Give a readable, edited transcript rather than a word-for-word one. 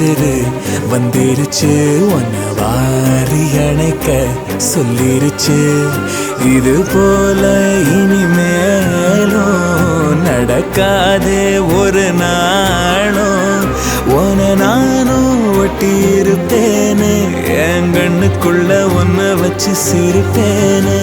உசுறு வந்துருச்சு உன்னை வாரி அணைக்க சொல்லிருச்சு இது போல இனிமேலும் நடக்காதே ஒரு நாளும் உன்னை நானும் ஒட்டி இருப்பேனே என் கண்ணுக்குள்ள உன்னை வச்சு சிரிப்பேனே